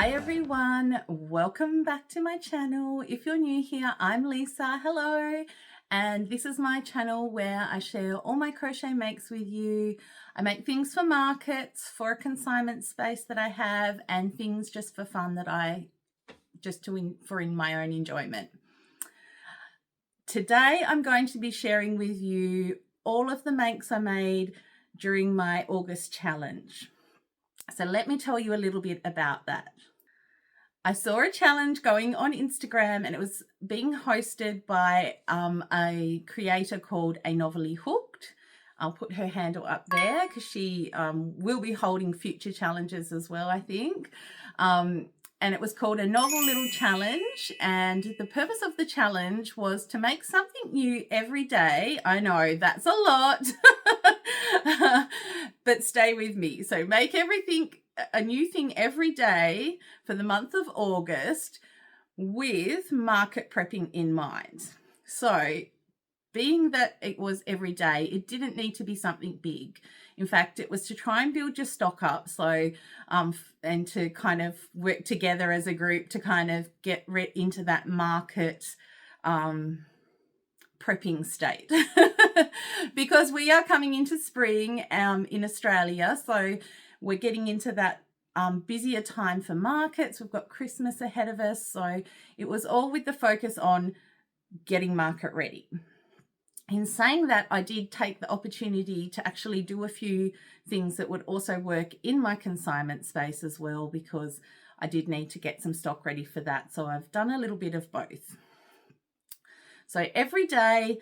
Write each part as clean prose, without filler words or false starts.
Hi everyone, welcome back to my channel. If you're new here, I'm Lisa. Hello, and this is my channel where I share all my crochet makes with you. I make things for markets, for a consignment space that I have, and things just for fun that I just for my own enjoyment. Today I'm going to be sharing with you all of the makes I made during my August challenge. So let me tell you a little bit about that. I saw a challenge going on Instagram and it was being hosted by a creator called A Novelly Hooked. I'll put her handle up there because she will be holding future challenges as well, I think. And it was called A Novel Little Challenge, and the purpose of the challenge was to make something new every day. I know that's a lot, but stay with me. So make everything a new thing every day for the month of August with market prepping in mind. So being that it was every day, it didn't need to be something big. In fact, it was to try and build your stock up. So, and to kind of work together as a group to kind of get into that market prepping state. Because we are coming into spring in Australia. So we're getting into that busier time for markets. We've got Christmas ahead of us. So it was all with the focus on getting market ready. In saying that, I did take the opportunity to actually do a few things that would also work in my consignment space as well, because I did need to get some stock ready for that. So I've done a little bit of both. So every day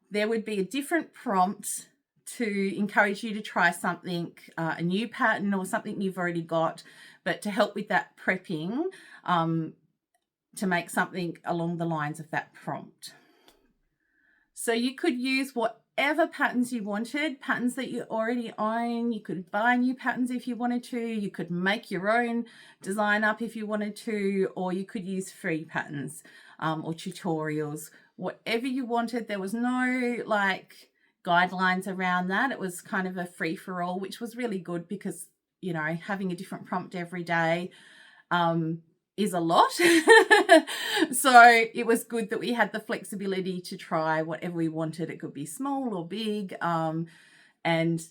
there would be a different prompt to encourage you to try something, a new pattern or something you've already got, but to help with that prepping, to make something along the lines of that prompt. So you could use whatever patterns you wanted, patterns that you already own. You could buy new patterns if you wanted to. You could make your own design up if you wanted to, or you could use free patterns or tutorials, whatever you wanted. There was no like guidelines around that. It was kind of a free for all, which was really good because, you know, having a different prompt every day is a lot. So it was good that we had the flexibility to try whatever we wanted. It could be small or big, and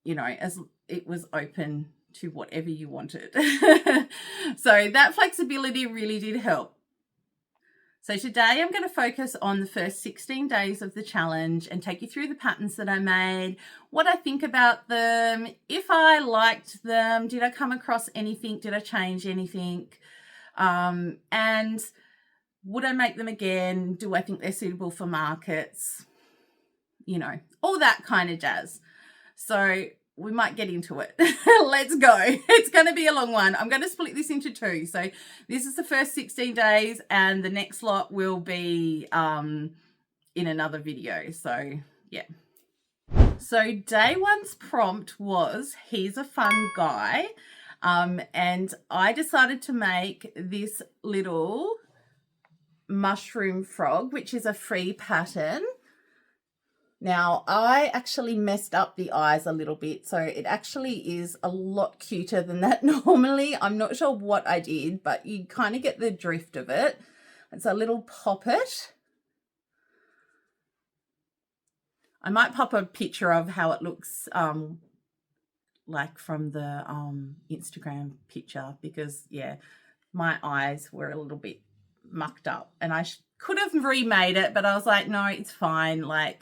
you know, as it was open to whatever you wanted. So that flexibility really did help. So today I'm going to focus on the first 16 days of the challenge and take you through the patterns that I made, what I think about them, if I liked them, did I come across anything, did I change anything, and would I make them again? Do I think they're suitable for markets? You know, all that kind of jazz. So we might get into it. Let's go. It's going to be a long one. I'm going to split this into two. So this is the first 16 days and the next lot will be in another video. So yeah. So day one's prompt was, he's a fun guy. And I decided to make this little mushroom frog, which is a free pattern. Now, I actually messed up the eyes a little bit, so it actually is a lot cuter than that normally. I'm not sure what I did, but you kind of get the drift of it. It's a little poppet. I might pop a picture of how it looks like from the Instagram picture, because yeah, my eyes were a little bit mucked up and I could have remade it, but I was like, no, it's fine. Like,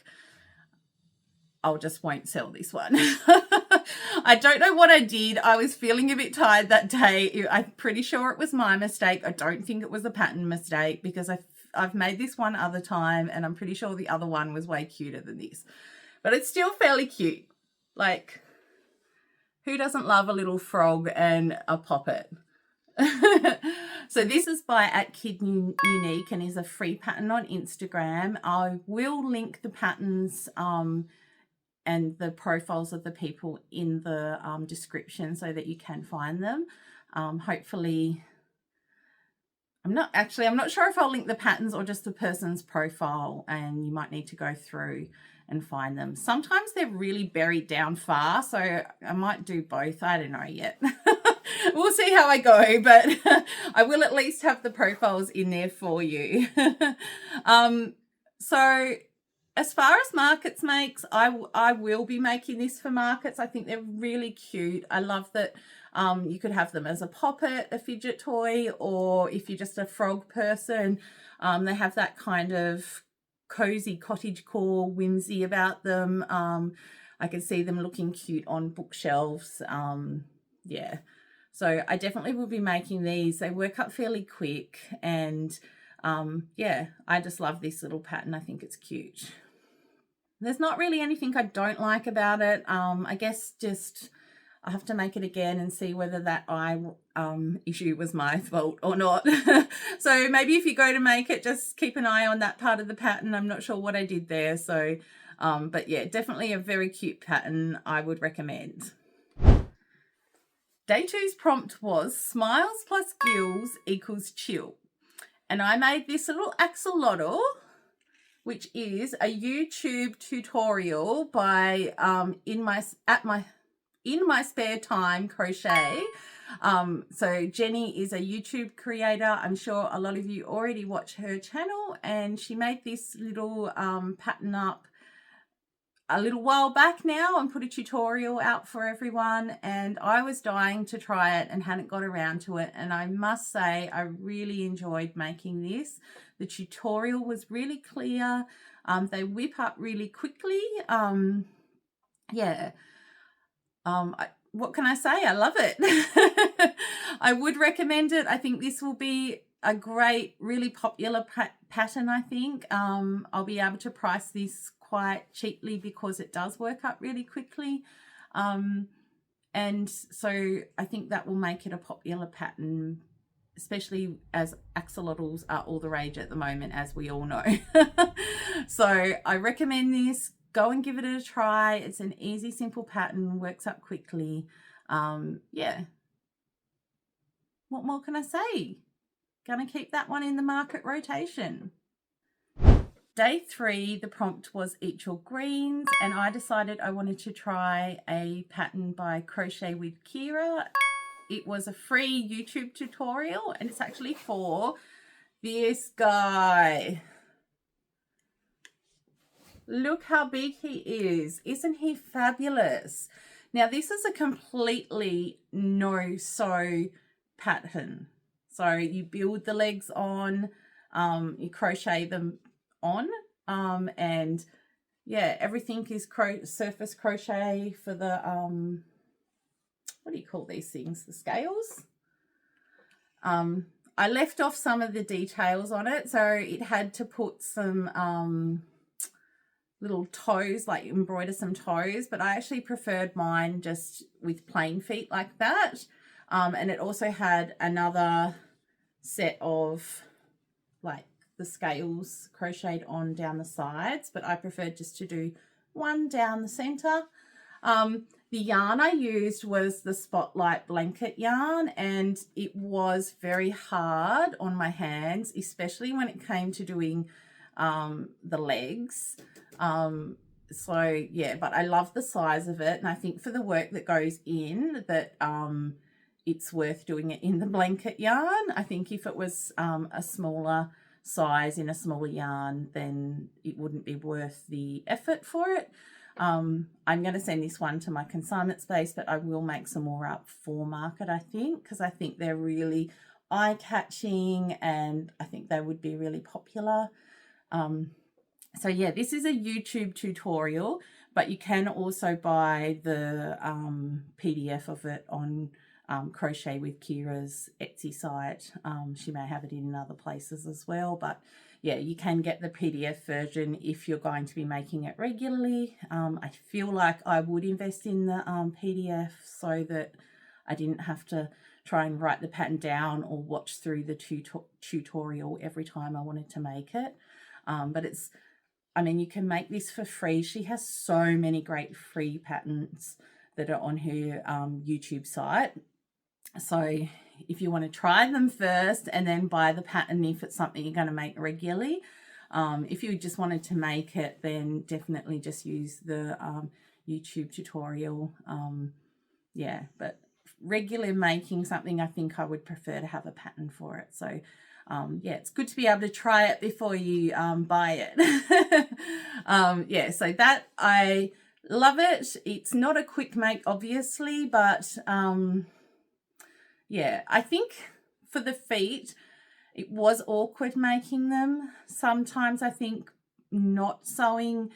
I'll just won't sell this one. I don't know what I did. I was feeling a bit tired that day. I'm pretty sure it was my mistake. I don't think it was a pattern mistake, because I've made this one other time and I'm pretty sure the other one was way cuter than this, but it's still fairly cute. Like, who doesn't love a little frog and a poppet? So this is by @KidUnique and is a free pattern on Instagram. I will link the patterns and the profiles of the people in the description so that you can find them. Hopefully, I'm not sure if I'll link the patterns or just the person's profile, and you might need to go through and find them. Sometimes they're really buried down far, so I might do both. I don't know yet. We'll see how I go, but I will at least have the profiles in there for you. So as far as markets makes, I will be making this for markets. I think they're really cute. I love that you could have them as a poppet, a fidget toy, or if you're just a frog person, they have that kind of cozy cottagecore whimsy about them. I can see them looking cute on bookshelves. Yeah, so I definitely will be making these. They work up fairly quick, and yeah, I just love this little pattern. I think it's cute. There's not really anything I don't like about it. I guess just I have to make it again and see whether that eye issue was my fault or not. So maybe if you go to make it, just keep an eye on that part of the pattern. I'm not sure what I did there. So, but yeah, definitely a very cute pattern I would recommend. Day 2's prompt was smiles plus gills equals chill. And I made this little axolotl, which is a YouTube tutorial by in my spare time crochet. So Jenny is a YouTube creator. I'm sure a lot of you already watch her channel, and she made this little pattern up a little while back now and put a tutorial out for everyone, and I was dying to try it and hadn't got around to it, and I must say I really enjoyed making this. The tutorial was really clear. They whip up really quickly. Yeah. What can I say? I love it. I would recommend it. I think this will be a great, really popular pattern, I think. I'll be able to price this quite cheaply because it does work up really quickly. And so I think that will make it a popular pattern, especially as axolotls are all the rage at the moment, as we all know. So I recommend this. Go and give it a try. It's an easy, simple pattern, works up quickly. Yeah. What more can I say? Gonna keep that one in the market rotation. Day 3, the prompt was eat your greens, and I decided I wanted to try a pattern by Crochet with Kira. It was a free YouTube tutorial, and it's actually for this guy. Look how big he is. Isn't he fabulous? Now, this is a completely no-sew pattern. So you build the legs on, you crochet them on, and yeah, everything is surface crochet for the, what do you call these things? The scales. I left off some of the details on it, so it had to put some, little toes, like embroider some toes, but I actually preferred mine just with plain feet like that. And it also had another set of like the scales crocheted on down the sides, but I preferred just to do one down the center. The yarn I used was the Spotlight blanket yarn, and it was very hard on my hands, especially when it came to doing the legs. So yeah, but I love the size of it, and I think for the work that goes in that it's worth doing it in the blanket yarn. I think if it was a smaller size in a smaller yarn, then it wouldn't be worth the effort for it. I'm going to send this one to my consignment space, but I will make some more up for market, I think, because I think they're really eye-catching and I think they would be really popular. So yeah, this is a YouTube tutorial, but you can also buy the PDF of it on Crochet with Kira's Etsy site. She may have it in other places as well, but yeah, you can get the PDF version if you're going to be making it regularly. I feel like I would invest in the PDF so that I didn't have to try and write the pattern down or watch through the tutorial every time I wanted to make it. But it's, I mean, you can make this for free. She has so many great free patterns that are on her YouTube site. So if you want to try them first and then buy the pattern if it's something you're going to make regularly. If you just wanted to make it, then definitely just use the YouTube tutorial. Yeah, but regular making something, I think I would prefer to have a pattern for it. So yeah, it's good to be able to try it before you buy it. Yeah, so that, I love it. It's not a quick make, obviously, but yeah, I think for the feet, it was awkward making them. Sometimes I think not sewing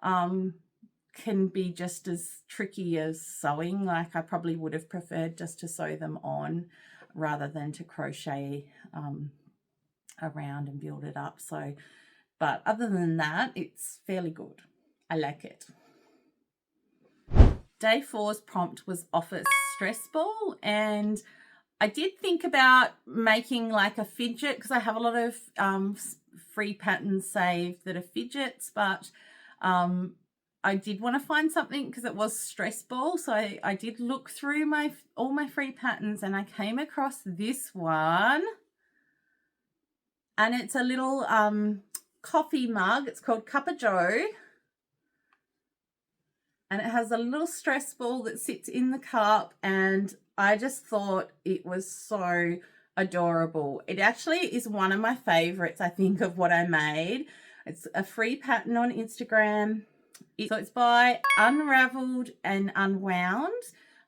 can be just as tricky as sewing. Like, I probably would have preferred just to sew them on rather than to crochet around and build it up. So, but other than that, it's fairly good. I like it. Day 4's prompt was office stress ball, and I did think about making like a fidget, because I have a lot of free patterns saved that are fidgets, but I did want to find something because it was stress ball. So I did look through all my free patterns, and I came across this one, and it's a little coffee mug. It's called Cup of Joe, and it has a little stress ball that sits in the cup, and I just thought it was so adorable. It actually is one of my favorites, I think, of what I made. It's a free pattern on Instagram. So it's by Unraveled and Unwound,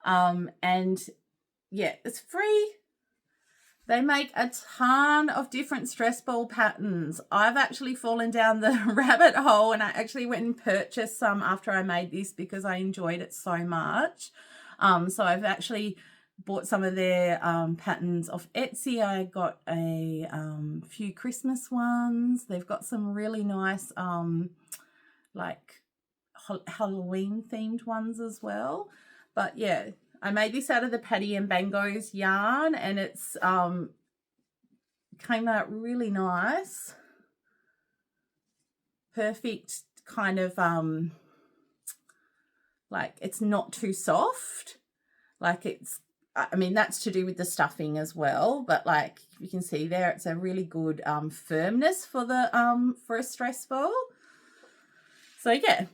and yeah, it's free. They make a ton of different stress ball patterns. I've actually fallen down the rabbit hole, and I actually went and purchased some after I made this because I enjoyed it so much. So I've actually bought some of their patterns off Etsy. I got a few Christmas ones. They've got some really nice like Halloween themed ones as well. But yeah, I made this out of the Patty and Bango's yarn, and it's came out really nice. Perfect kind of like, it's not too soft. Like, it's, I mean, that's to do with the stuffing as well, but like you can see there, it's a really good firmness for the for a stress ball. So yeah,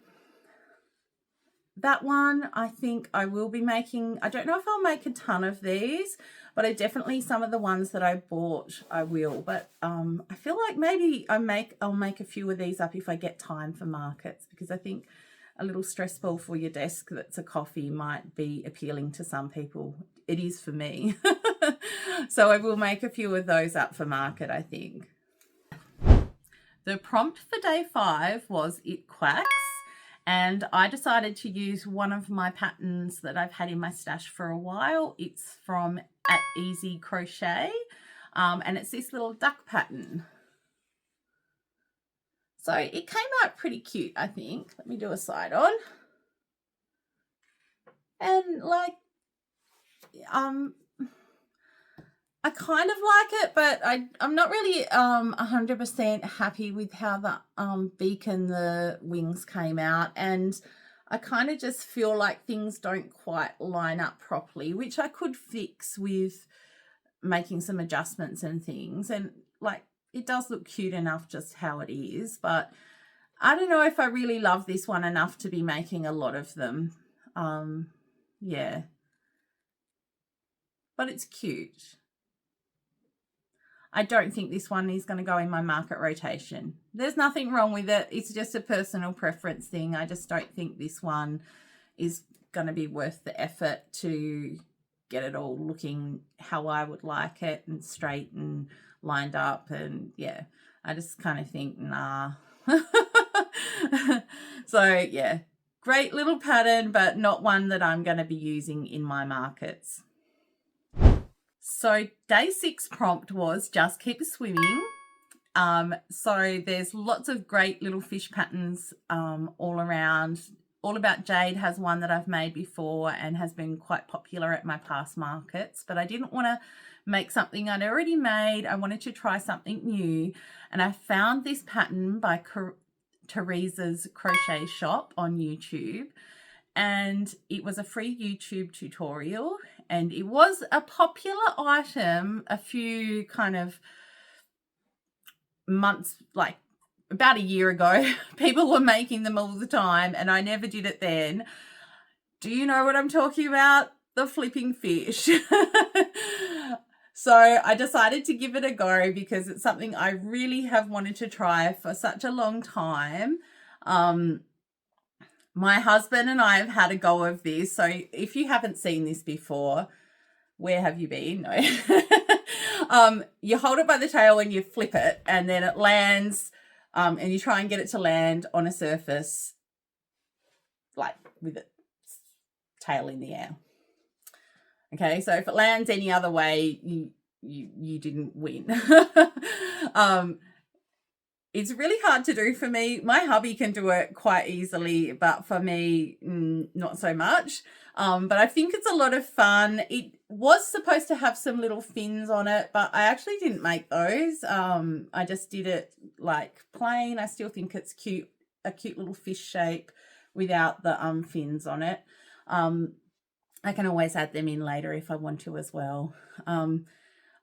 that one I think I will be making. I don't know if I'll make a ton of these, but I definitely, some of the ones that I bought I will. But I feel like maybe I'll make a few of these up if I get time for markets, because I think a little stress ball for your desk that's a coffee might be appealing to some people. It is for me. So I will make a few of those up for market, I think. The prompt for day 5 was It Quacks, and I decided to use one of my patterns that I've had in my stash for a while. It's from At Easy Crochet, and it's this little duck pattern. So it came out pretty cute, I think. Let me do a side on. And like, I kind of like it, but I'm not really 100% happy with how the beak and the wings came out, and I kind of just feel like things don't quite line up properly, which I could fix with making some adjustments and things. And like, it does look cute enough just how it is, but I don't know if I really love this one enough to be making a lot of them. Yeah, but it's cute. I don't think this one is going to go in my market rotation. There's nothing wrong with it. It's just a personal preference thing. I just don't think this one is going to be worth the effort to get it all looking how I would like it, and straight and lined up. And yeah, I just kind of think, nah. So yeah, great little pattern, but not one that I'm going to be using in my markets. So day 6 prompt was Just Keep Swimming. So there's lots of great little fish patterns all around. All About Jade has one that I've made before and has been quite popular at my past markets, but I didn't want to make something I'd already made. I wanted to try something new, and I found this pattern by Teresa's Crochet Shop on YouTube, and it was a free YouTube tutorial, and it was a popular item a few kind of months, like about a year ago. People were making them all the time, and I never did it then. Do you know what I'm talking about? the flipping fish. So I decided to give it a go because it's something I really have wanted to try for such a long time. My husband and I have had a go of this. So if you haven't seen this before, where have you been? No. You hold it by the tail and you flip it, and then it lands, and you try and get it to land on a surface like with its tail in the air. Okay, so if it lands any other way, you didn't win. It's really hard to do for me. My hubby can do it quite easily, but for me, not so much. But I think it's a lot of fun. It was supposed to have some little fins on it, but I actually didn't make those. I just did it like plain. I still think it's cute, a cute little fish shape without the fins on it. I can always add them in later if I want to as well.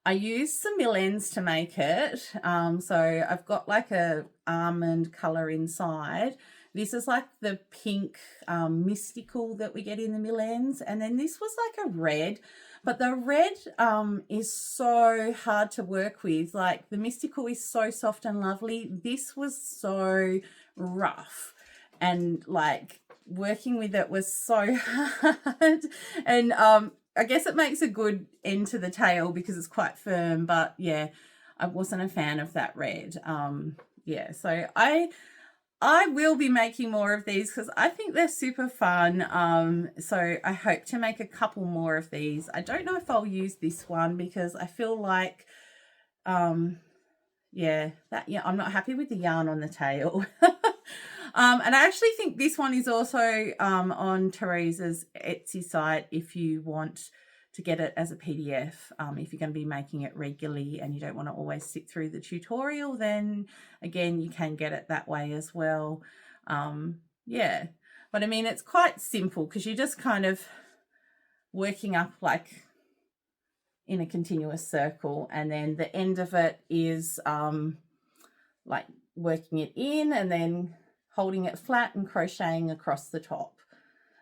I used some mill ends to make it. So I've got like a almond colour inside. This is like the pink mystical that we get in the mill ends. And then this was like a red. But the red is so hard to work with. Like the mystical is so soft and lovely. This was so rough. And like working with it was so hard. And I guess it makes a good end to the tail because it's quite firm, but yeah, I wasn't a fan of that red. Yeah, so I will be making more of these because I think they're super fun. So I hope to make a couple more of these. I don't know if I'll use this one because I feel like, yeah, I'm not happy with the yarn on the tail. And I actually think this one is also on Teresa's Etsy site if you want to get it as a PDF. If you're going to be making it regularly and you don't want to always sit through the tutorial, then again, you can get it that way as well. Yeah, but I mean, it's quite simple because you're just kind of working up like in a continuous circle, and then the end of it is like working it in and then holding it flat and crocheting across the top.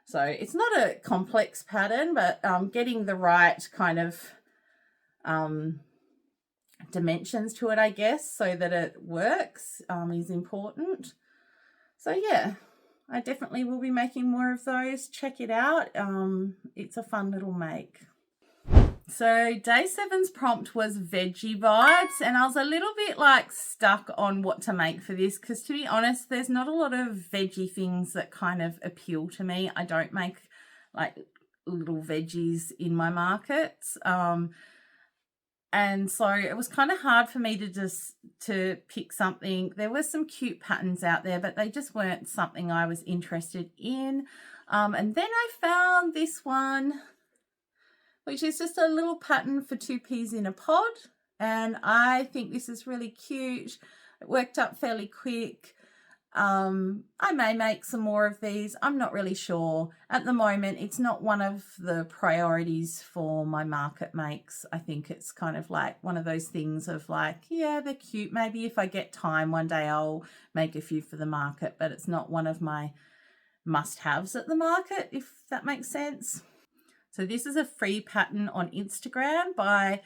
So it's not a complex pattern, but getting the right kind of dimensions to it, I guess, so that it works is important. So yeah, I definitely will be making more of those. Check it out. It's a fun little make. So day 7's prompt was veggie vibes, and I was a little bit like stuck on what to make for this because, to be honest, there's not a lot of veggie things that kind of appeal to me. I don't make like little veggies in my markets, and so it was kind of hard for me to pick something. There were some cute patterns out there, but they just weren't something I was interested in. And then I found this one, which is just a little pattern for 2 peas in a pod. And I think this is really cute. It worked up fairly quick. I may make some more of these. I'm not really sure. At the moment, it's not one of the priorities for my market makes. I think it's kind of like one of those things of like, yeah, they're cute. Maybe if I get time one day, I'll make a few for the market, but it's not one of my must-haves at the market, if that makes sense. So this is a free pattern on Instagram by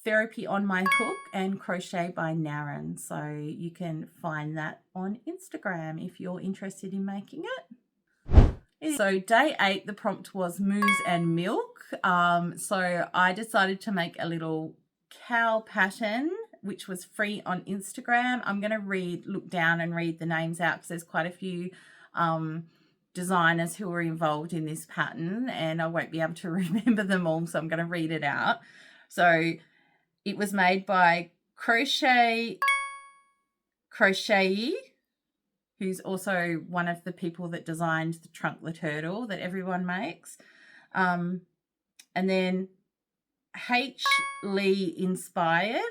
Therapy on My Hook and Crochet by Naren. So you can find that on Instagram if you're interested in making it. So day 8, the prompt was moose and milk. So I decided to make a little cow pattern, which was free on Instagram. I'm going to look down and read the names out because there's quite a few designers who were involved in this pattern and I won't be able to remember them all, so I'm going to read it out. So it was made by Crochet, who's also one of the people that designed the Trunk the Turtle that everyone makes. And then H. Lee Inspired,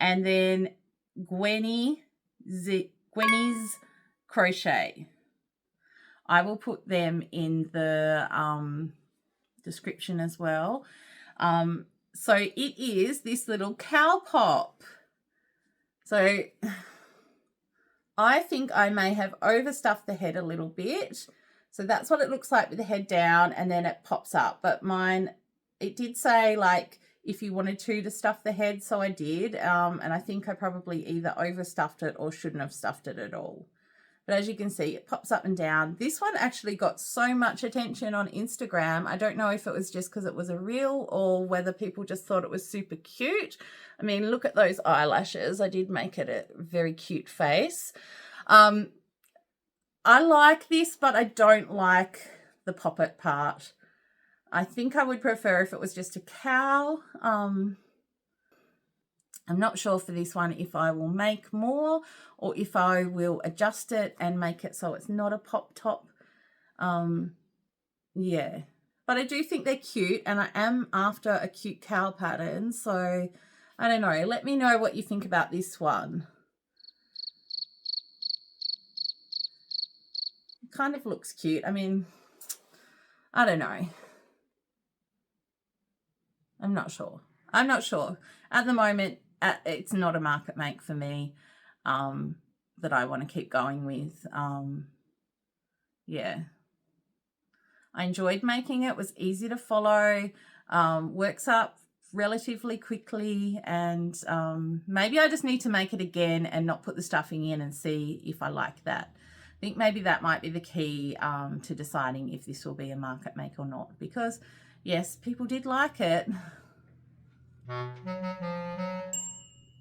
and then Gwenny's Crochet. I will put them in the description as well. So it is this little cow pop. So I think I may have overstuffed the head a little bit. So that's what it looks like with the head down, and then it pops up. But mine, it did say like if you wanted to stuff the head, so I did. And I think I probably either overstuffed it or shouldn't have stuffed it at all. But as you can see, it pops up and down. This one actually got so much attention on Instagram. I don't know if it was just because it was a reel or whether people just thought it was super cute. I mean, look at those eyelashes. I did make it a very cute face. I like this, but I don't like the poppet part. I think I would prefer if it was just a cow. I'm not sure for this one if I will make more or if I will adjust it and make it so it's not a pop top. Yeah, but I do think they're cute, and I am after a cute cow pattern. So I don't know. Let me know what you think about this one. Kind of looks cute. I mean, I don't know. I'm not sure. At the moment, it's not a market make for me that I want to keep going with. Yeah. I enjoyed making it. It was easy to follow, works up relatively quickly, and maybe I just need to make it again and not put the stuffing in and see if I like that. I think maybe that might be the key to deciding if this will be a market make or not, because yes, people did like it.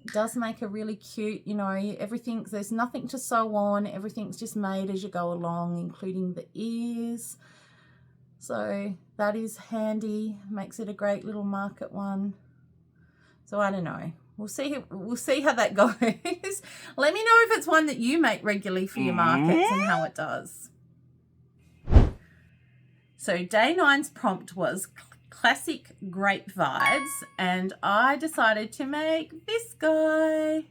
It does make a really cute, you know, there's nothing to sew on, everything's just made as you go along, including the ears. So that is handy, makes it a great little market one. So I don't know. We'll see how that goes. Let me know if it's one that you make regularly for your markets and how it does. So day 9's prompt was classic grape vibes, and I decided to make this guy.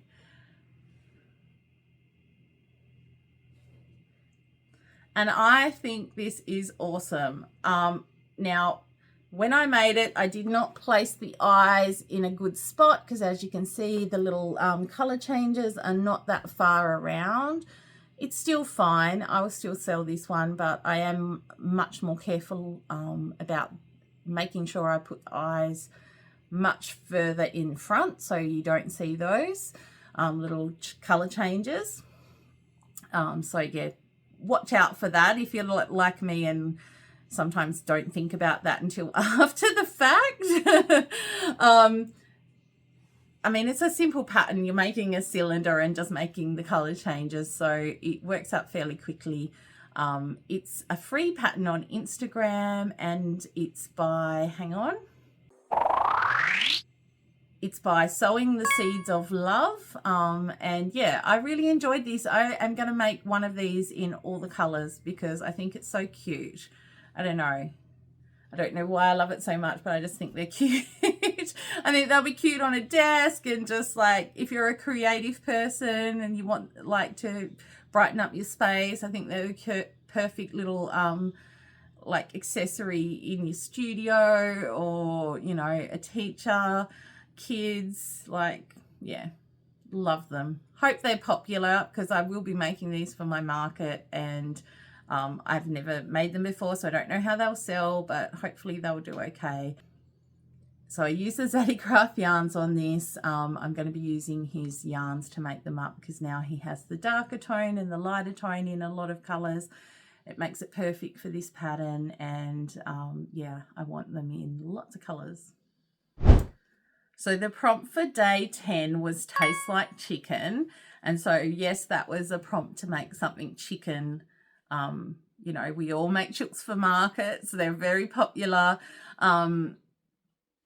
And I think this is awesome. Now, when I made it, I did not place the eyes in a good spot because, as you can see, the little color changes are not that far around. It's still fine. I will still sell this one, but I am much more careful about making sure I put the eyes much further in front so you don't see those little color changes. So yeah, watch out for that if you're like me and sometimes don't think about that until after the fact. I mean, it's a simple pattern. You're making a cylinder and just making the color changes, so it works out fairly quickly. It's a free pattern on Instagram, and it's by, hang on, it's by Sowing the Seeds of Love. And yeah, I really enjoyed this. I am going to make one of these in all the colors because I think it's so cute. I don't know why I love it so much, but I just think they're cute. I think they'll be cute on a desk, and just like if you're a creative person and you want like to brighten up your space, I think they're a perfect little like accessory in your studio, or you know, a teacher, kids, like, yeah, love them. Hope they're popular because I will be making these for my market, and I've never made them before, so I don't know how they'll sell, but hopefully they'll do okay. So I use the Zaddy Craft yarns on this. I'm going to be using his yarns to make them up because now he has the darker tone and the lighter tone in a lot of colours. It makes it perfect for this pattern, and yeah, I want them in lots of colours. So the prompt for day 10 was taste like chicken. And so, yes, that was a prompt to make something chicken. You know, we all make chooks for markets. They're very popular.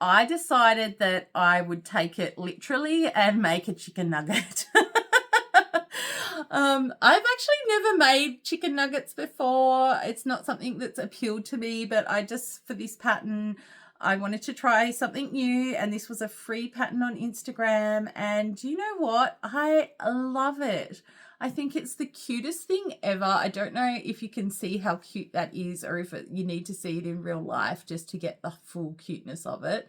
I decided that I would take it literally and make a chicken nugget. I've actually never made chicken nuggets before. It's not something that's appealed to me, but I just, for this pattern, I wanted to try something new, and this was a free pattern on Instagram, and you know what? I love it. I think it's the cutest thing ever. I don't know if you can see how cute that is, or if you need to see it in real life just to get the full cuteness of it.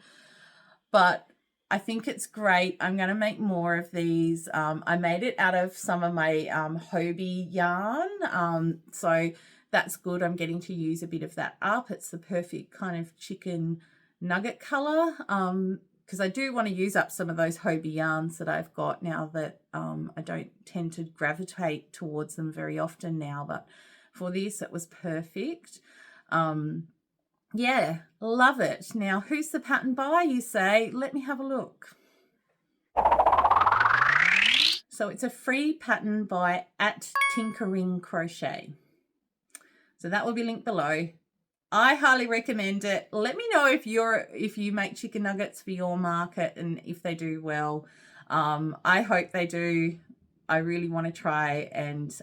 But I think it's great. I'm going to make more of these. I made it out of some of my Hobie yarn. So that's good. I'm getting to use a bit of that up. It's the perfect kind of chicken nugget color, because I do want to use up some of those Hobie yarns that I've got now that I don't tend to gravitate towards them very often now, but for this it was perfect. Yeah, love it. Now, who's the pattern by, you say? Let me have a look. So it's a free pattern by @Tinkering Crochet. So that will be linked below. I highly recommend it. Let me know if you make chicken nuggets for your market and if they do well. I hope they do. I really want to try and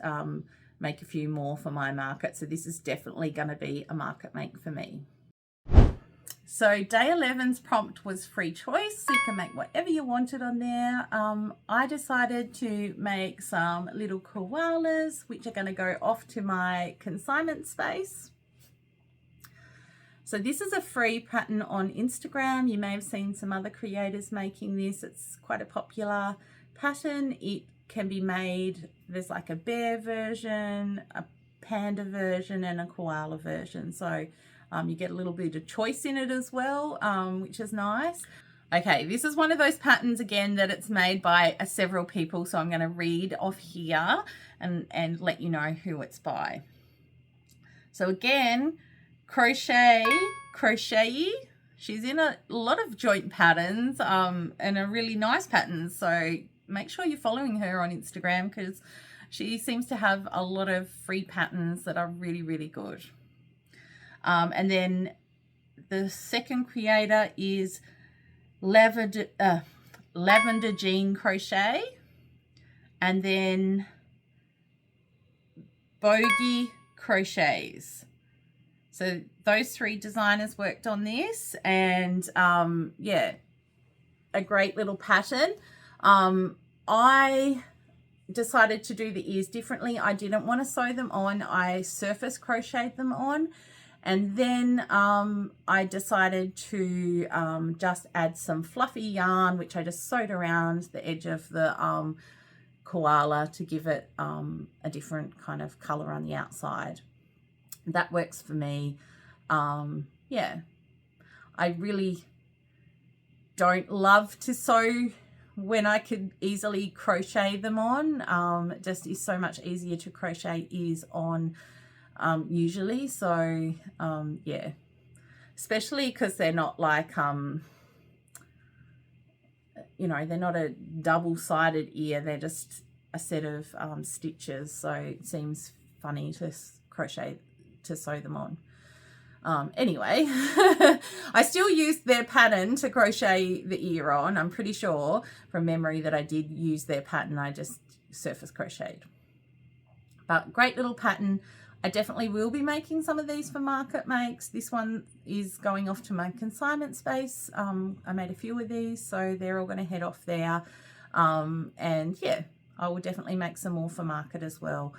make a few more for my market. So this is definitely going to be a market make for me. So day 11's prompt was free choice. So you can make whatever you wanted on there. I decided to make some little koalas, which are going to go off to my consignment space. So this is a free pattern on Instagram. You may have seen some other creators making this. It's quite a popular pattern. It can be made, there's like a bear version, a panda version, and a koala version. So you get a little bit of choice in it as well, which is nice. Okay, this is one of those patterns again that it's made by several people. So I'm going to read off here and let you know who it's by. So again, Crochet. She's in a lot of joint patterns and a really nice pattern. So make sure you're following her on Instagram because she seems to have a lot of free patterns that are really, really good. And then the second creator is Lavender Jean Crochet, and then Bogey Crochets. So those three designers worked on this, and yeah, a great little pattern. I decided to do the ears differently. I didn't want to sew them on. I surface crocheted them on. And then I decided to just add some fluffy yarn, which I just sewed around the edge of the koala to give it a different kind of color on the outside. That works for me. Yeah, I really don't love to sew when I could easily crochet them on. It just is so much easier to crochet ears on usually. So yeah, especially because they're not like you know, they're not a double-sided ear, they're just a set of stitches, so it seems funny to crochet to sew them on. Anyway, I still used their pattern to crochet the ear on. I'm pretty sure from memory that I did use their pattern. I just surface crocheted. But great little pattern. I definitely will be making some of these for market makes. This one is going off to my consignment space. I made a few of these, so they're all going to head off there. And yeah, I will definitely make some more for market as well.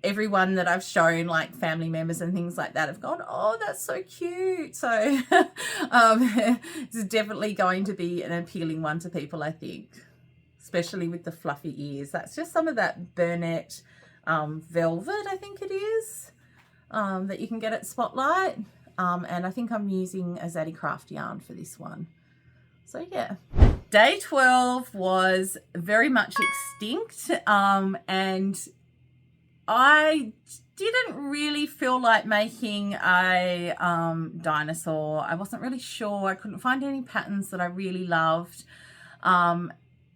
Everyone that I've shown, like family members and things like that, have gone, oh, that's so cute. So it's definitely going to be an appealing one to people, I think, especially with the fluffy ears. That's just some of that Burnett velvet, I think it is, that you can get at Spotlight. And I think I'm using a Zaddy Craft yarn for this one. So yeah. Day 12 was very much extinct, and I didn't really feel like making a dinosaur. I wasn't really sure. I couldn't find any patterns that I really loved.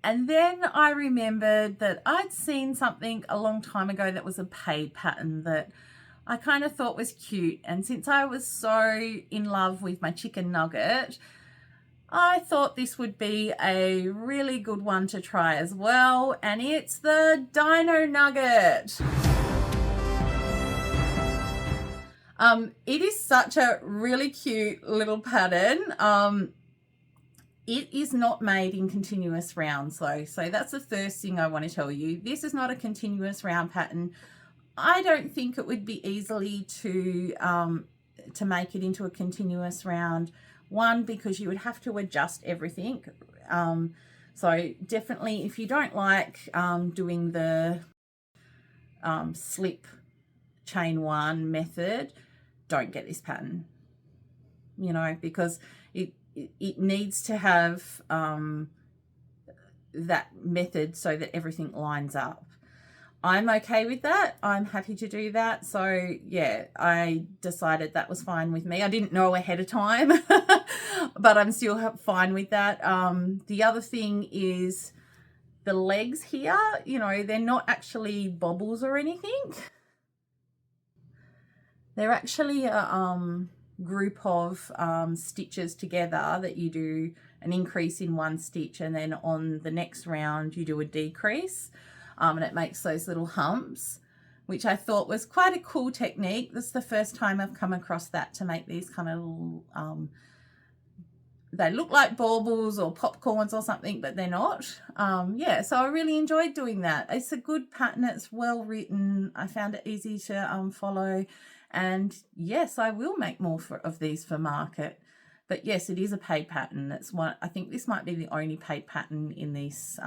And then I remembered that I'd seen something a long time ago that was a paid pattern that I kind of thought was cute. And since I was so in love with my chicken nugget, I thought this would be a really good one to try as well. And it's the Dino Nugget. It is such a really cute little pattern. It is not made in continuous rounds though, so that's the first thing I want to tell you. This is not a continuous round pattern. I don't think it would be easily to make it into a continuous round. One, because you would have to adjust everything. So definitely, if you don't like doing the slip chain one method, don't get this pattern, you know, because it needs to have that method so that everything lines up. I'm okay with that. I'm happy to do that. So yeah, I decided that was fine with me. I didn't know ahead of time, but I'm still fine with that. The other thing is the legs here, you know, they're not actually bobbles or anything. They're actually a group of stitches together that you do an increase in one stitch, and then on the next round you do a decrease. And it makes those little humps, which I thought was quite a cool technique. This is the first time I've come across that, to make these kind of little, they look like baubles or popcorns or something, but they're not. Yeah, so I really enjoyed doing that. It's a good pattern. It's well written. I found it easy to follow. And yes, I will make more of these for market. But yes, it is a paid pattern. It's one. I think this might be the only paid pattern in this.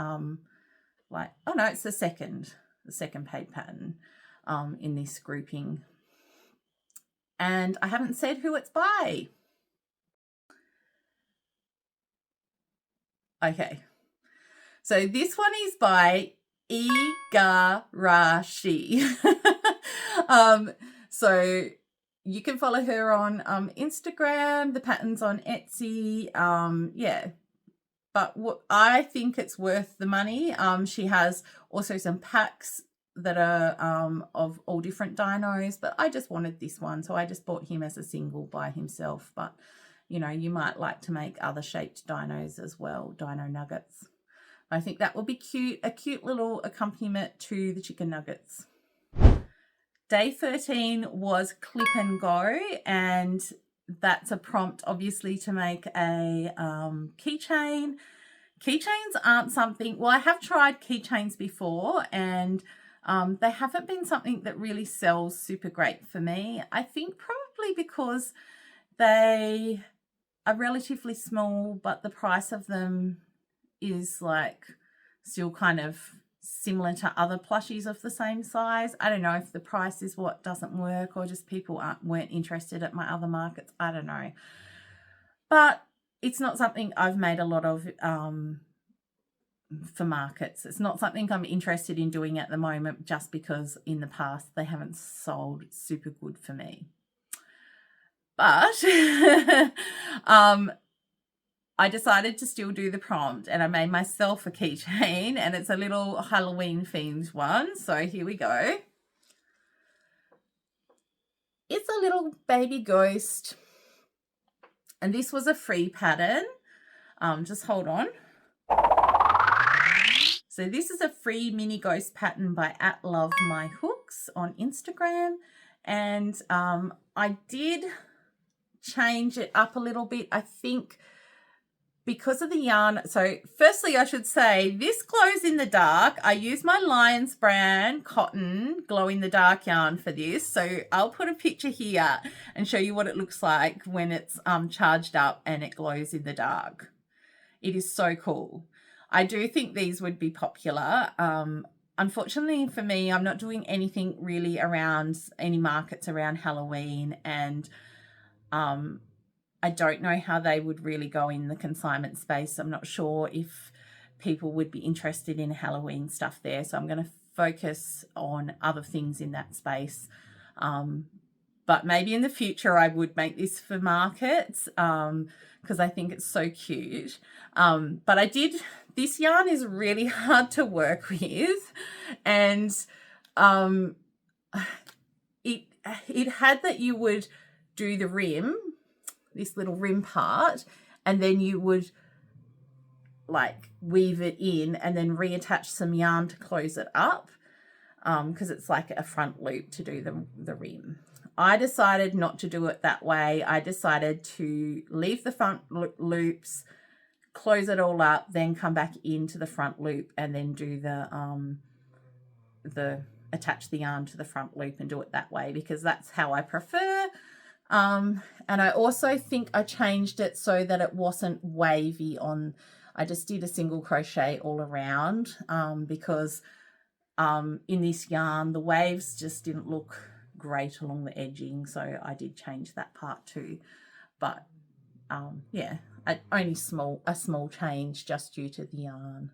Oh no, it's the second paid pattern in this grouping. And I haven't said who it's by. Okay, so this one is by Igarashi. So you can follow her on Instagram. The pattern's on Etsy. Yeah. But what I think it's worth the money. She has also some packs that are of all different dinos, but I just wanted this one, so I just bought him as a single by himself. But you know, you might like to make other shaped dinos as well, dino nuggets. I think that will be cute, a cute little accompaniment to the chicken nuggets. Day 13 was clip and go, and that's a prompt obviously to make a keychain. Keychains aren't something, well, I have tried keychains before, and they haven't been something that really sells super great for me. I think probably because they are relatively small, but the price of them is like still kind of similar to other plushies of the same size. I don't know if the price is what doesn't work, or just people weren't interested at my other markets. I don't know. But it's not something I've made a lot of for markets. It's not something I'm interested in doing at the moment, just because in the past they haven't sold super good for me. But I decided to still do the prompt, and I made myself a keychain, and it's a little Halloween themed one. So here we go. It's a little baby ghost, and this was a free pattern. Just hold on. So this is a free mini ghost pattern by @LoveMyHooks on Instagram, and I did change it up a little bit, I think, because of the yarn. So firstly, I should say this glows in the dark. I use my Lions brand cotton glow in the dark yarn for this. So I'll put a picture here and show you what it looks like when it's charged up and it glows in the dark. It is so cool. I do think these would be popular. Unfortunately for me, I'm not doing anything really around any markets around Halloween, and I don't know how they would really go in the consignment space. I'm not sure if people would be interested in Halloween stuff there. So I'm going to focus on other things in that space. But maybe in the future I would make this for markets because I think it's so cute. But this yarn is really hard to work with, and it had that you would do the rim, this little rim part, and then you would like weave it in and then reattach some yarn to close it up, because it's like a front loop to do the rim. I decided not to do it that way. I decided to leave the front loops, close it all up, then come back into the front loop and then do attach the yarn to the front loop and do it that way, because that's how I prefer. And I also think I changed it so that it wasn't wavy on. I just did a single crochet all around, because in this yarn the waves just didn't look great along the edging, so I did change that part too. But yeah, only a small change just due to the yarn.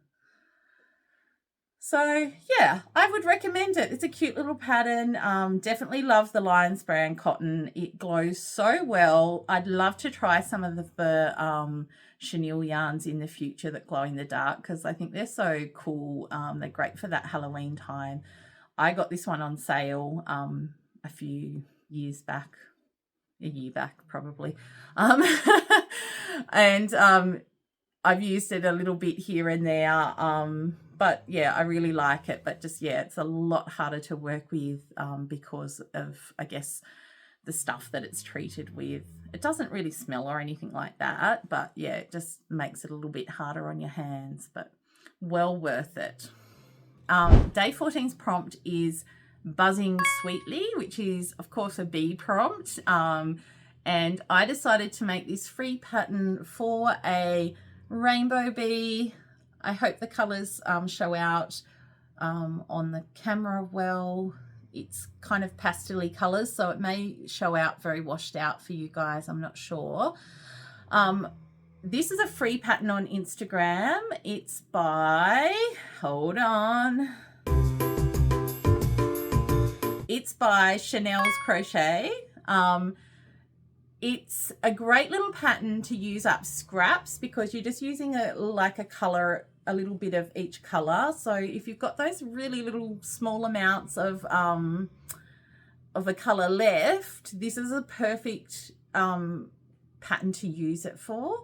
So yeah, I would recommend it. It's a cute little pattern. Definitely love the Lions brand cotton. It glows so well. I'd love to try some of the chenille yarns in the future that glow in the dark, because I think they're so cool. They're great for that Halloween time. I got this one on sale a few years back, a year back probably. And I've used it a little bit here and there. But yeah, I really like it. But just, yeah, it's a lot harder to work with because of, I guess, the stuff that it's treated with. It doesn't really smell or anything like that. But yeah, it just makes it a little bit harder on your hands. But well worth it. Day 14's prompt is buzzing sweetly, which is, of course, a bee prompt. And I decided to make this free pattern for a rainbow bee. I hope the colours show out on the camera well. It's kind of pastel-y colours, so it may show out very washed out for you guys. I'm not sure. This is a free pattern on Instagram. It's by, hold on. It's by Chanel's Crochet. It's a great little pattern to use up scraps because you're just using like a color, a little bit of each color. So if you've got those really little small amounts of a color left, this is a perfect pattern to use it for.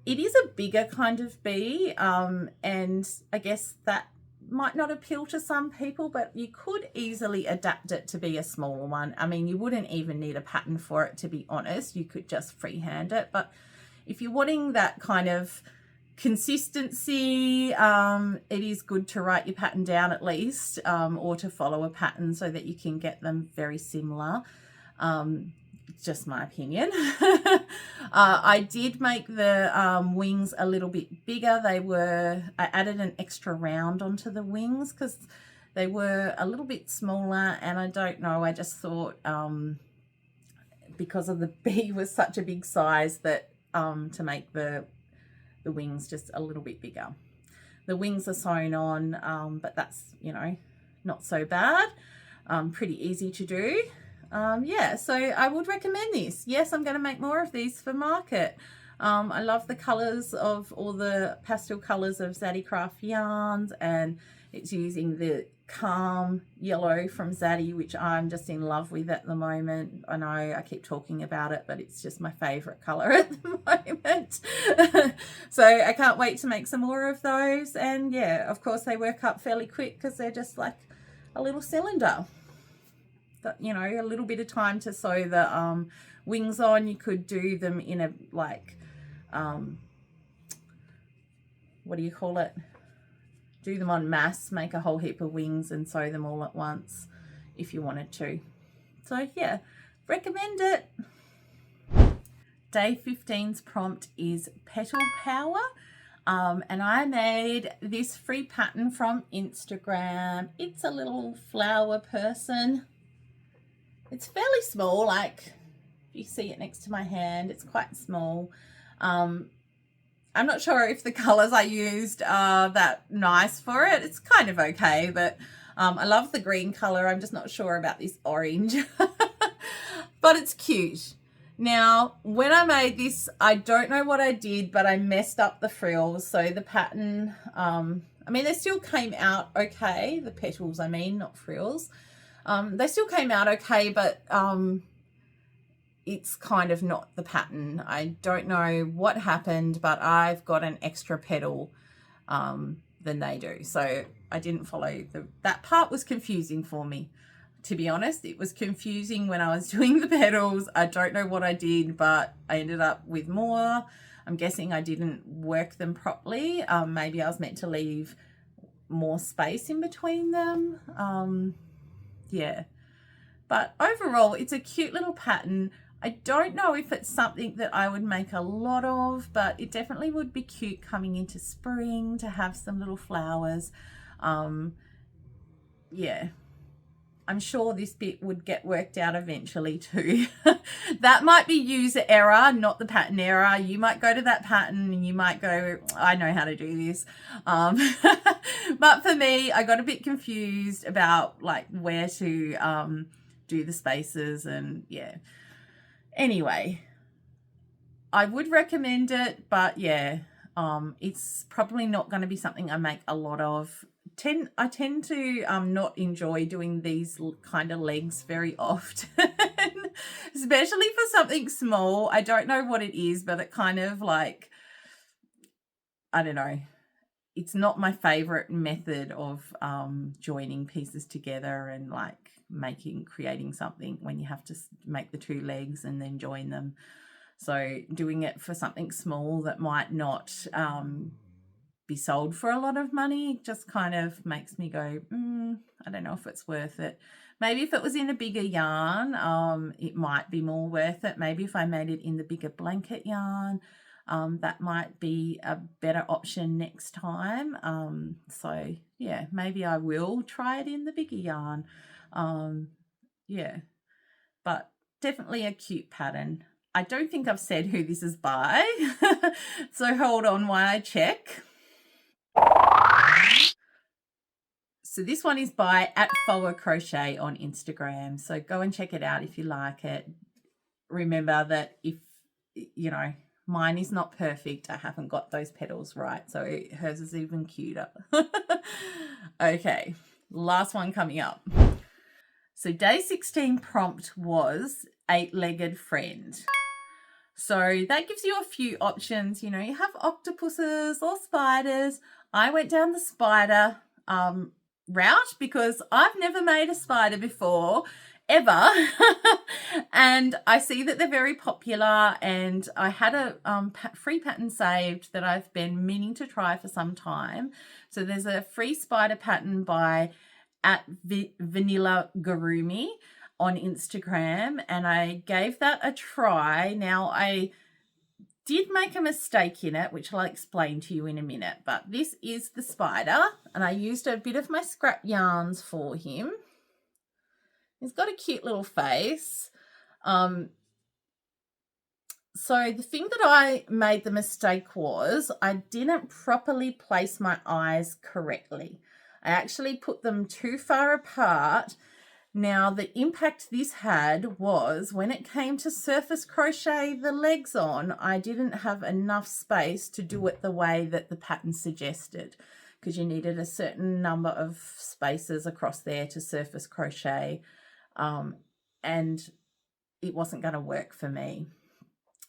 It is a bigger kind of bee, and I guess that might not appeal to some people, but you could easily adapt it to be a smaller one. I mean, you wouldn't even need a pattern for it, to be honest. You could just freehand it. But if you're wanting that kind of consistency, it is good to write your pattern down at least, or to follow a pattern so that you can get them very similar. Just my opinion. I did make the wings a little bit bigger. I added an extra round onto the wings because they were a little bit smaller, and I don't know, I just thought because of the bee was such a big size that to make the wings just a little bit bigger. The wings are sewn on, but that's, you know, not so bad. Pretty easy to do. Yeah, so I would recommend this. Yes, I'm going to make more of these for market. I love the colours of all the pastel colours of Zaddy Craft yarns, and it's using the calm yellow from Zaddy, which I'm just in love with at the moment. I know I keep talking about it, but it's just my favourite colour at the moment. So I can't wait to make some more of those. And yeah, of course they work up fairly quick because they're just like a little cylinder. But, you know, a little bit of time to sew the wings on. You could do them in a, like, what do you call it? Do them en masse, make a whole heap of wings and sew them all at once if you wanted to. So, yeah, recommend it. Day 15's prompt is Petal Power. And I made this free pattern from Instagram. It's a little flower person. It's fairly small, like if you see it next to my hand, it's quite small. I'm not sure if the colours I used are that nice for it. It's kind of okay, but I love the green colour. I'm just not sure about this orange, but it's cute. Now, when I made this, I don't know what I did, but I messed up the frills. So the pattern, I mean, they still came out okay. The petals, I mean, not frills. They still came out okay, but it's kind of not the pattern. I don't know what happened, but I've got an extra petal than they do. So I didn't follow that part was confusing for me. To be honest, it was confusing when I was doing the petals. I don't know what I did, but I ended up with more. I'm guessing I didn't work them properly. Maybe I was meant to leave more space in between them. Yeah, but overall it's a cute little pattern. I don't know if it's something that I would make a lot of, but it definitely would be cute coming into spring to have some little flowers. Yeah, I'm sure this bit would get worked out eventually too. That might be user error, not the pattern error. You might go to that pattern and you might go, I know how to do this. But for me, I got a bit confused about like where to do the spaces, and yeah. Anyway, I would recommend it, but yeah, it's probably not going to be something I make a lot of. I tend to not enjoy doing these kind of legs very often, especially for something small. I don't know what it is, but it kind of like, I don't know. It's not my favorite method of joining pieces together and like creating something when you have to make the two legs and then join them. So doing it for something small that might not be sold for a lot of money just kind of makes me go, I don't know if it's worth it. Maybe if it was in a bigger yarn, it might be more worth it. Maybe if I made it in the bigger blanket yarn, that might be a better option next time. So yeah, maybe I will try it in the bigger yarn. Yeah, but definitely a cute pattern. I don't think I've said who this is by, so hold on while I check. So this one is by @FollowerCrochet on Instagram. So go and check it out if you like it. Remember that if, you know, mine is not perfect. I haven't got those petals right. So hers is even cuter. Okay, last one coming up. So day 16 prompt was 8-legged friend. So that gives you a few options. You know, you have octopuses or spiders. I went down the spider route because I've never made a spider before, ever. And I see that they're very popular, and I had a free pattern saved that I've been meaning to try for some time. So there's a free spider pattern by @Vanilla Gurumi on Instagram, and I gave that a try. Now, I did make a mistake in it, which I'll explain to you in a minute, but this is the spider, and I used a bit of my scrap yarns for him. He's got a cute little face. So the thing that I made the mistake was I didn't properly place my eyes correctly. I actually put them too far apart. Now, the impact this had was when it came to surface crochet the legs on, I didn't have enough space to do it the way that the pattern suggested, because you needed a certain number of spaces across there to surface crochet, and it wasn't going to work for me.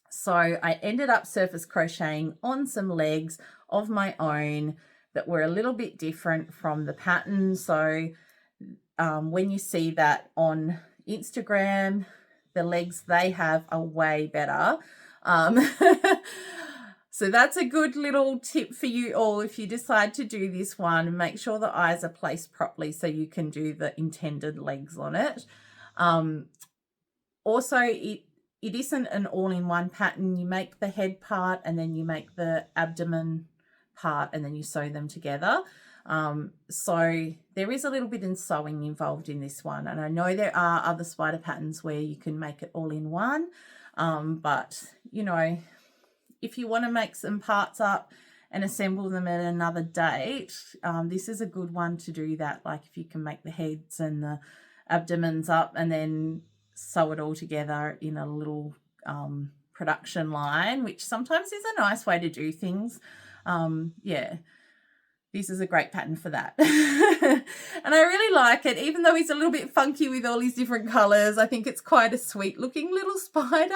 So I ended up surface crocheting on some legs of my own that were a little bit different from the pattern. So when you see that on Instagram, the legs they have are way better. So that's a good little tip for you all if you decide to do this one. Make sure the eyes are placed properly so you can do the intended legs on it. Also, it isn't an all-in-one pattern. You make the head part and then you make the abdomen part and then you sew them together. So there is a little bit in sewing involved in this one, and I know there are other spider patterns where you can make it all in one, but you know, if you want to make some parts up and assemble them at another date, this is a good one to do that. Like if you can make the heads and the abdomens up and then sew it all together in a little production line, which sometimes is a nice way to do things. Yeah, this is a great pattern for that. And I really like it, even though he's a little bit funky with all his different colors. I think it's quite a sweet looking little spider.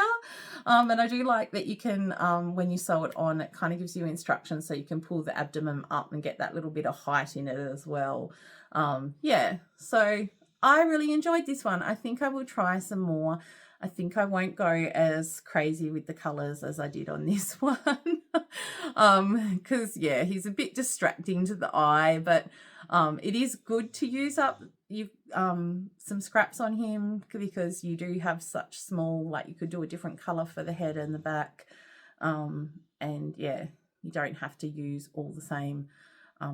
And I do like that you can, when you sew it on, it kind of gives you instructions so you can pull the abdomen up and get that little bit of height in it as well. Yeah, so I really enjoyed this one. I think I will try some more. I think I won't go as crazy with the colors as I did on this one. Because yeah, he's a bit distracting to the eye, but it is good to use up some scraps on him, because you do have such small, like you could do a different color for the head and the back. And yeah, you don't have to use all the same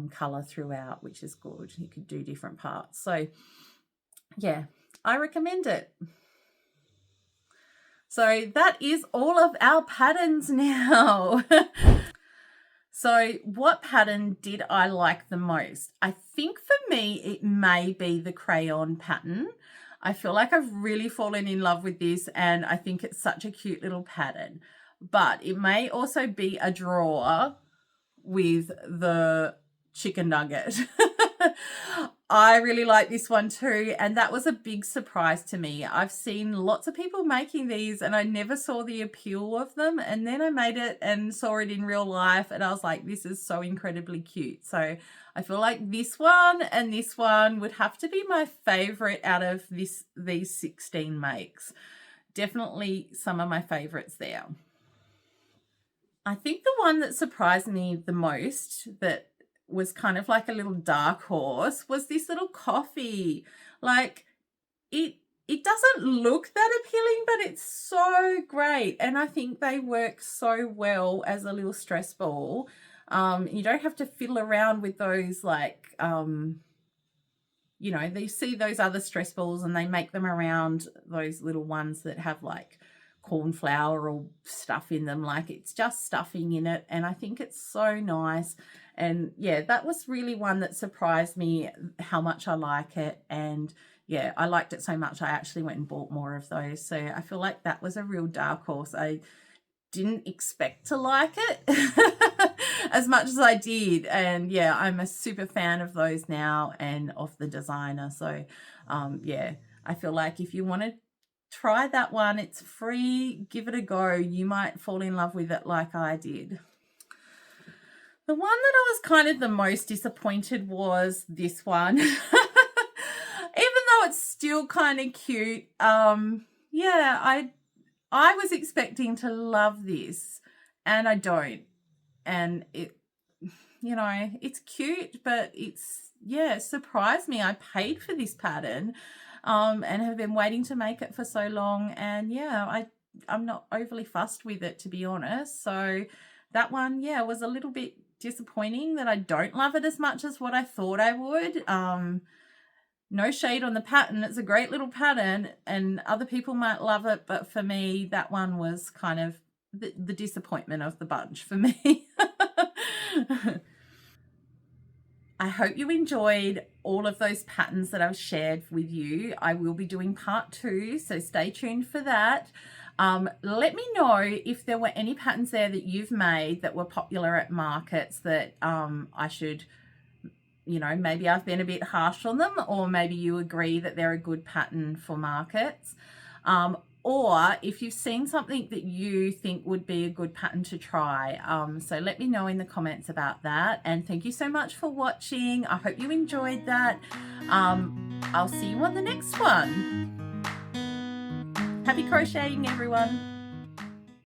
color throughout, which is good. You could do different parts. So yeah, I recommend it. So that is all of our patterns now. So what pattern did I like the most? I think for me, it may be the crayon pattern. I feel like I've really fallen in love with this, and I think it's such a cute little pattern. But it may also be a draw with the chicken nugget. I really like this one too, and that was a big surprise to me. I've seen lots of people making these and I never saw the appeal of them, and then I made it and saw it in real life and I was like, this is so incredibly cute. So I feel like this one and this one would have to be my favorite out of these 16 makes. Definitely some of my favorites there. I think the one that surprised me the most, that was kind of like a little dark horse, was this little coffee. Like, it doesn't look that appealing, but it's so great, and I think they work so well as a little stress ball. You don't have to fiddle around with those, like, you know, they see those other stress balls and they make them around those little ones that have like corn flour or stuff in them. Like, it's just stuffing in it, and I think it's so nice. And yeah, that was really one that surprised me how much I like it. And yeah, I liked it so much I actually went and bought more of those. So I feel like that was a real dark horse. I didn't expect to like it as much as I did, and yeah, I'm a super fan of those now and of the designer. So yeah, I feel like if you want to try that one, it's free, give it a go. You might fall in love with it like I did. The one that I was kind of the most disappointed was this one. Even though it's still kind of cute, yeah, I was expecting to love this, and I don't. And it, you know, it's cute, but it's, yeah, surprised me. I paid for this pattern, and have been waiting to make it for so long. And yeah, I'm not overly fussed with it, to be honest. So that one, yeah, was a little bit disappointing that I don't love it as much as what I thought I would. No shade on the pattern. It's a great little pattern and other people might love it, but for me, that one was kind of the disappointment of the bunch for me. I hope you enjoyed all of those patterns that I've shared with you. I will be doing part 2, so stay tuned for that. Let me know if there were any patterns there that you've made that were popular at markets that I should, you know, maybe I've been a bit harsh on them, or maybe you agree that they're a good pattern for markets. Or if you've seen something that you think would be a good pattern to try. So let me know in the comments about that. And thank you so much for watching. I hope you enjoyed that. I'll see you on the next one. Happy crocheting, everyone.